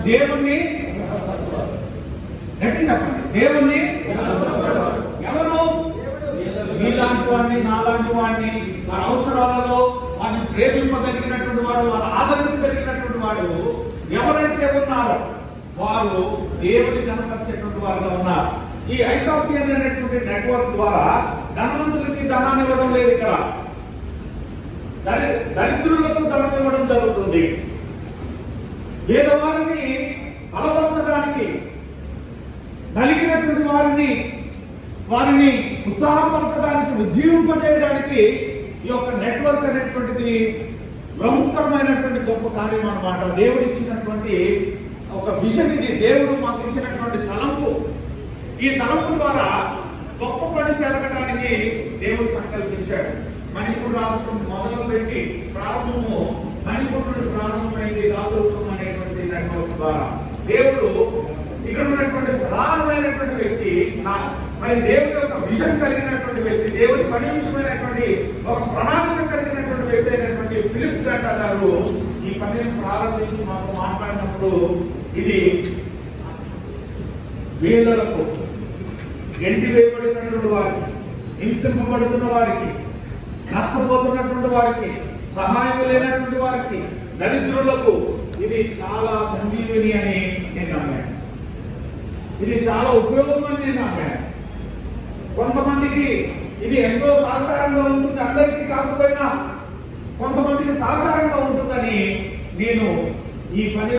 దేవుణ్ణి గట్టి చెప్పండి. దేవుణ్ణి ఎవరు? మీలాంటి వాడిని, నాలాంటి వాడిని, వారి అవసరాలలో వారిని ప్రేమింపగలిగినటువంటి వాడు, వారు ఆదరించగలిగినటువంటి వాడు ఎవరైతే ఉన్నారో వారు దేవుని కనపరిచేటువంటి వారుగా ఉన్నారు. ఈ ఐకాపియన్ అనేటువంటి నెట్వర్క్ ద్వారా ధనవంతులకి ధనాన్ని ఇవ్వడం లేదు, ఇక్కడ దరిద్రులకు ధనం ఇవ్వడం జరుగుతుంది. పేదవారిని బలపరచడానికి, కలిగినటువంటి వారిని ఉత్సాహపరచడానికి, ఉజ్జీవింపజేయడానికి ఈ యొక్క నెట్వర్క్ అనేటువంటిది ప్రముఖమైనటువంటి గొప్ప కార్యం అన్నమాట. దేవుడు ఇచ్చినటువంటి ఒక విజన్ ఇది. దేవుడు మాకు ఇచ్చినటువంటి తలంపు. ఈ తలంపు ద్వారా గొప్ప పని జరగడానికి దేవుడు సంకల్పించాడు. మణిపూర్ రాష్ట్రం మొదలు పెట్టి మణిపూర్ నుండి ప్రారంభమైంది దాతృత్వం అనేటువంటి నెట్వర్క్ ద్వారా. దేవుడు ఇక్కడ ఉన్నటువంటి ప్రధానమైనటువంటి వ్యక్తి, మరి దేవుడి యొక్క విజన్ కలిగినటువంటి వ్యక్తి, దేవుడి పని విషయమైనటువంటి ఒక ప్రణాళిక కలిగినటువంటి వ్యక్తి అయినటువంటి ఫిలిప్ గంటా గారు ఈ పనిని ప్రారంభించి మాకు మాట్లాడినప్పుడు, ఇది పేదలకు, ఎంటి వేయబడినటువంటి వారికి, హింసింపబడుతున్న వారికి, నష్టపోతున్నటువంటి వారికి, సహాయం లేనటువంటి వారికి, దరిద్రులకు ఇది చాలా సంజీవిని అని నేను నమ్మాను. ఇది చాలా ఉపయోగం అని నేను నమ్మాను. కొంతమందికి ఇది ఎంతో సహకారంగా ఉంటుంది, అందరికీ కాకపోయినా కొంతమందికి సహకారంగా ఉంటుందని నేను ఈ పని